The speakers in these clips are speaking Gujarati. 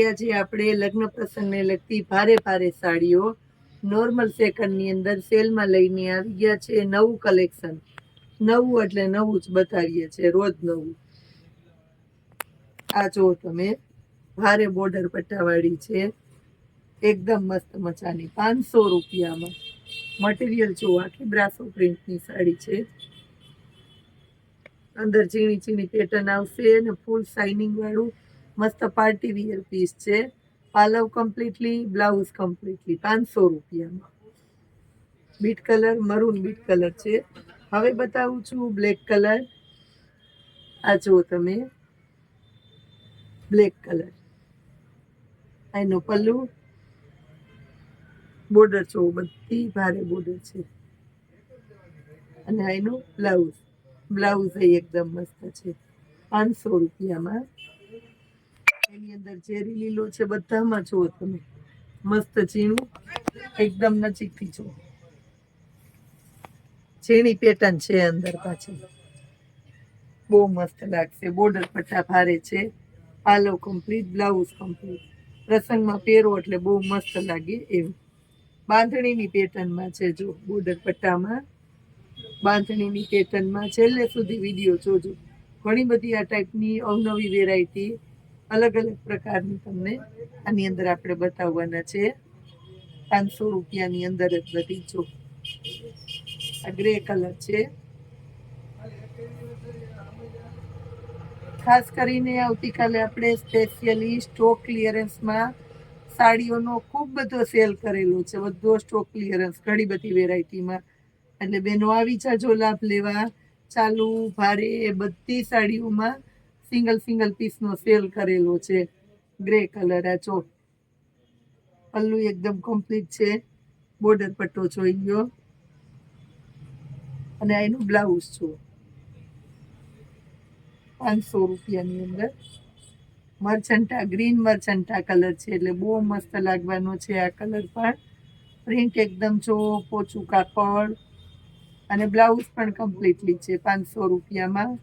આજે આપણે લગ્ન પ્રસંગને લગતી ભારે ભારે સાડીઓ નોર્મલ સેકન્ડની અંદર સેલમાં લઈને આવી ગયા છે. નવું કલેક્શન, નવું એટલે નવું જ બતાવીએ છે, રોજ નવું. આ જો તમે, ભારે બોર્ડર પટ્ટાવાળી છે, એકદમ મસ્ત મજાની, 500 રૂપિયામાં. મટીરિયલ જો, આખી બ્રાસો પ્રિન્ટની સાડી છે. અંદર ઝીણી ઝીણી પેટર્ન આવશે અને ફૂલ શાઇનિંગ વાળું મસ્ત પાર્ટી વિયર પીસ છે. પાલવ કમ્પ્લીટલી, બ્લાઉઝ કમ્પ્લીટલી, 500 રૂપિયામાં. Bit colour, maroon bit colour છે. હવે બતાવું છું બ્લેક કલર. આ જુઓ તમે, બ્લેક કલર. એનો પલ્લુ, બોર્ડર જો, બધી ભારે બોર્ડર છે. અને એનું બ્લાઉઝ, બ્લાઉઝ એકદમ મસ્ત છે, 500 રૂપિયામાં. એની અંદર ઝેરી લીલો છે, બધામાં જુઓ તમે, મસ્ત ઝીણું, એકદમ નજીકથી જુઓ, ઝીણી પેટર્ન છે અંદર પાછળ, બહુ મસ્ત લાગશે. બોર્ડર પટ્ટા ભારે છે, પાલો કમ્પ્લીટ, બ્લાઉઝ કમ્પ્લીટ. પ્રસંગમાં પહેરો એટલે બહુ મસ્ત લાગે એવું. બાંધણીની પેટર્નમાં છે જો, બોર્ડર પટ્ટામાં બાંધણીની પેટર્નમાં. છેલ્લે સુધી વિડીયો જોજો, ઘણી બધી આ ટાઈપની અવનવી વેરાયટી, અલગ અલગ પ્રકારની તમને આની અંદર આપણે બતાવવાના છે. 500 રૂપિયાની અંદર જ બધી જો. આ ગ્રે કલર છે. ખાસ કરીને આવતીકાલે આપણે સ્પેશિયલી સ્ટોક ક્લિયરન્સમાં સાડીઓનો ખૂબ બધો સેલ કરેલો છે, બધો સ્ટોક ક્લિયરન્સ, ઘણી બધી વેરાયટીમાં. એટલે બેનો આવી જાજો લાભ લેવા. ચાલુ, ભારે, બધી સાડીઓમાં સિંગલ સિંગલ પીસનો સેલ કરેલો છે. ગ્રે કલર, આ જો પલ્લુ એકદમ કમ્પ્લીટ છે, બોર્ડર પટ્ટો જોઈ ગયો, અને એનું બ્લાઉઝ જો, 500 રૂપિયાની અંદર. મરચંટા, ગ્રીન મરચંટા કલર છે, એટલે બહુ મસ્ત લાગવાનો છે આ કલર પણ. પ્રિન્ટ એકદમ જો, પોચું કાપડ, અને બ્લાઉઝ પણ કમ્પ્લીટલી છે, 500 રૂપિયામાં.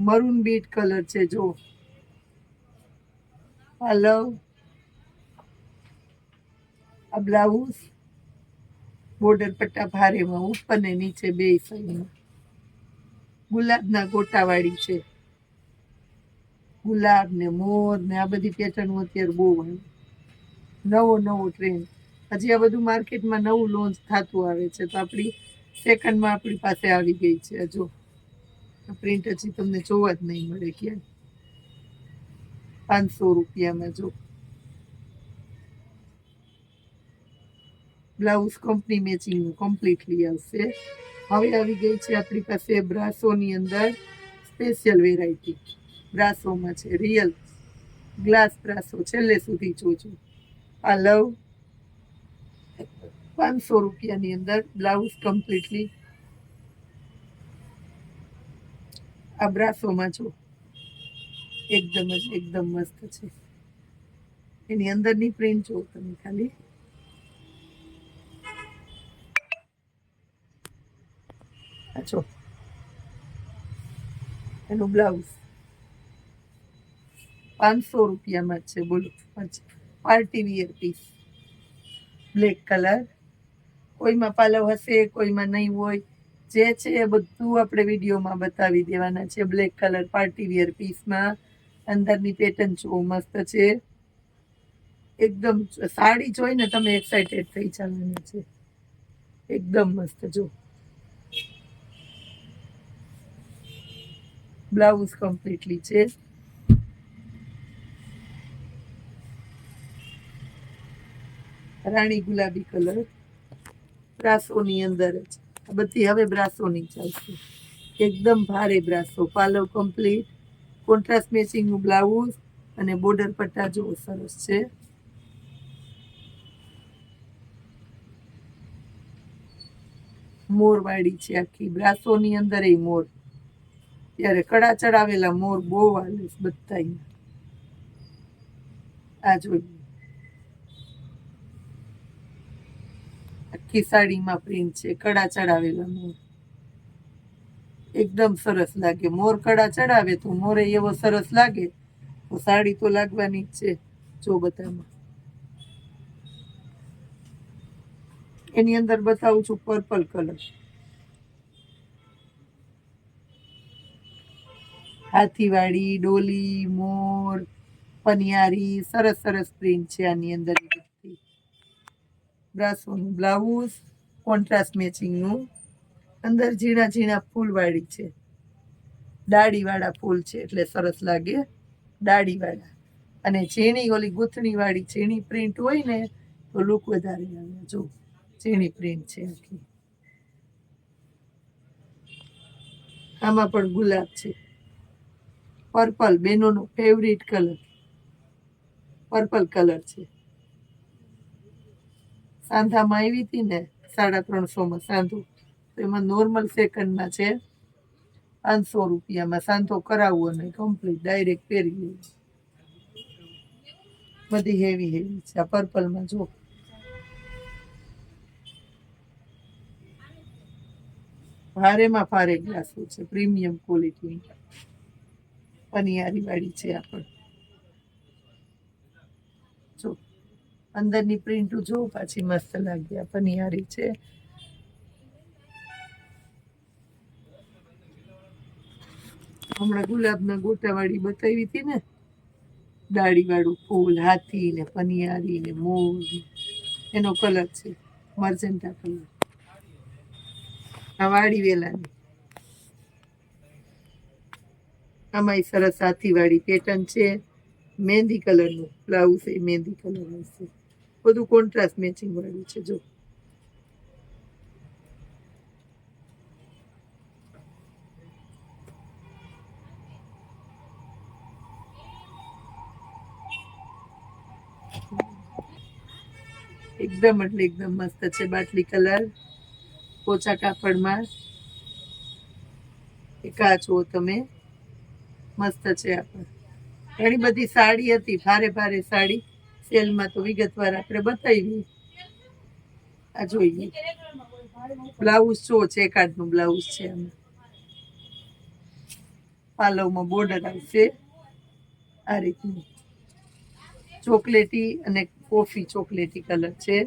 મરૂન બીટ કલર છે જો, પાલવ, આ બ્લાઉઝ, બોર્ડર પટ્ટા ભારેમાં, ઉપર ને નીચે બે સાઈડમાં. ગુલાબના ગોટાવાળી છે, ગુલાબ ને મોર ને આ બધી પેટર્ન અત્યારે બહુ નવો નવો ટ્રેન્ડ. હજી આ બધું માર્કેટમાં નવું લોન્ચ થતું આવે છે, તો આપણી સેકન્ડમાં આપણી પાસે આવી ગઈ છે. જો પ્રિન્ટ હજી તમને જોવા જ નહીં મળે ક્યાંય. 500 રૂપિયામાં જો. બ્લાઉઝ કંપની મેચિંગનું કમ્પ્લીટલી આવશે. હવે આવી ગઈ છે આપણી પાસે બ્રાસોની અંદર સ્પેશિયલ વેરાયટી. બ્રાસોમાં છે, રિયલ ગ્લાસ બ્રાસો. છેલ્લે સુધી જોજો. આ લવ, 500 રૂપિયાની અંદર, બ્લાઉઝ કમ્પ્લીટલી. આ બ્રાસોમાં જો, એકદમ મસ્ત છે. એની અંદરની પ્રિન્ટ જો તમે ખાલી. જો એનું બ્લાઉઝ 500 રૂપિયામાં જ છે, બોલો. Party wear piece, black colour. કોઈમાં પાલવ હશે, કોઈમાં નહીં હોય. જે છે એ બધું આપણે વિડીયોમાં બતાવી દેવાના છે. બ્લેક કલર પાર્ટી વિયર પીસમાં. અંદરની પેટર્ન જો મસ્ત છે, એકદમ. સાડી જોઈને તમે એક્સાઇટેડ થઈ જવાના છે, એકદમ મસ્ત જો. બ્લાઉઝ કમ્પ્લીટલી છે. રાણી ગુલાબી કલર, બ્રાસોની અંદર જ. બધી હવે બ્રાસોની ચાલશે, એકદમ ભારે બ્રાસો. પાલવ કમ્પ્લીટ, કોન્ટ્રાસ્ટ મેચિંગનું બ્લાઉઝ, અને બોર્ડર પટ્ટા જો સરસ છે. મોરવાળી છે આખી, બ્રાસોની અંદર એ મોર. ત્યારે કડા ચડાવેલા મોર બહુ હાલે બધા. આ જોઈ, આખી સાડીમાં પ્રિન્ટ છે, કડા ચડાવેલા મોર. એકદમ સરસ લાગે. મોર કડા ચડાવે તો મોરે એવો સરસ લાગે. તો સાડી તો લાગવાની જ છે. જો બધામાં એની અંદર બતાવું છું પર્પલ કલર, હાથીવાળી, ડોલી, મોર, પનિયારી, સરસ સરસ પ્રિન્ટ છે આની અંદર. બ્રાસોનું બ્લાઉઝ કોન્ટ્રાસ્ટ મેચિંગનું, અંદર ઝીણા ઝીણા ફૂલવાળી છે, ડાળીવાળા ફૂલ છે એટલે સરસ લાગે, ડાળીવાળા. અને ઝીણી ઓલી ગૂંથણી વાળી ઝીણી પ્રિન્ટ હોય ને તો લુક વધારે આવે. જો ઝીણી પ્રિન્ટ છે આખી. આમાં પણ ગુલાબ છે, પર્પલ, બેનોનો ફેવરિટ કલર પર્પલ કલર છે. સાંધામાં આવી હતી ને 350 સાંધો, તો એમાં નોર્મલ સેકન્ડમાં છે 500 રૂપિયામાં. સાંધો કરાવવો નહીં, કમ્પ્લીટ ડાયરેક્ટ પહેરી લેવું. બધી હેવી હેવી છે. આ પર્પલમાં જો ભારેમાં ભારે ગ્લાસો છે, પ્રીમિયમ ક્વોલિટી, પનિયારી વાળી છે. આ પણ જો અંદરની પ્રિન્ટ જો પાછી મસ્ત લાગી. આ પનિયારી છે. હમણાં ગુલાબના ગોટાવાળી બતાવી હતી ને, ડાળીવાળું ફૂલ, હાથી ને પનિયારી ને મોર, એનો કલર છે મર્જન્ટા કલર. આ વાડી વેલાની, આમાં સરસ હાથીવાળી પેટર્ન છે. મહેંદી કલરનું બ્લાઉઝ, એ મહેંદી કલર હશે. બધું કોન્ટ્રાસ્ટ મેચિંગ વાળું છે. જો એકદમ એટલે એકદમ મસ્ત છે. બાટલી કલર, પોચા કાપડમાં. એકા જુઓ તમે, મસ્ત છે. આપણે ઘણી બધી સાડી હતી, ભારે ભારે સાડી સેલમાં, તો વિગતવાર આપણે બતાવી. આ જોઈએ બ્લાઉઝ જો ચેકાર્ડનું બ્લાઉઝ છે. આમાં પાલવમાં બોર્ડર આવશે આ રીતની, ચોકલેટી અને કોફી ચોકલેટી કલર છે.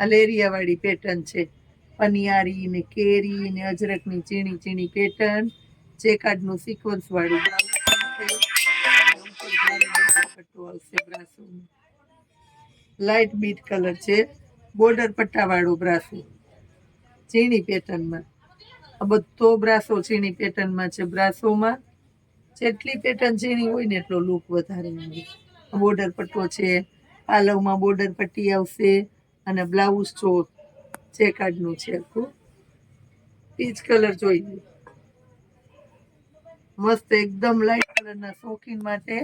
આ લેરિયા વાળી પેટર્ન છે, પનિયારી ને કેરી ને અજરકની ઝીણી ઝીણી પેટર્ન, ચેકાર્ડનું સિક્વન્સ વાળું બ્રાસો, લાઇટ બીટ કલર છે, બોર્ડર પટ્ટા વાળો બ્રાસો ઝીણી પેટર્નમાં. આ બધો બ્રાસો ઝીણી પેટર્નમાં છે. બ્રાસોમાં જેટલી પેટર્ન ઝીણી હોય ને એટલો લુક વધારે આવે. બોર્ડર પટ્ટો છે, પાલવમાં બોર્ડર પટ્ટી આવશે, અને બ્લાઉઝ જો ચેકાર્ડનું છે આખું. પીચ કલર જોઈ લો, મસ્ત એકદમ લાઇટ કલરના શોખીન માટે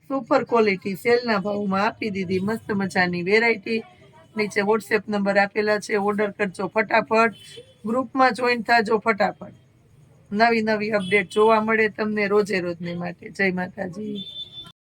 સુપર ક્વોલિટી સેલના ભાવમાં આપી દીધી. મસ્ત મજાની વેરાયટી. નીચે વોટ્સએપ નંબર આપેલા છે, ઓર્ડર કરજો ફટાફટ, ગ્રુપમાં જોઈન થાજો ફટાફટ. નવી નવી અપડેટ જોવા મળે તમને રોજે રોજની માટે. જય માતાજી.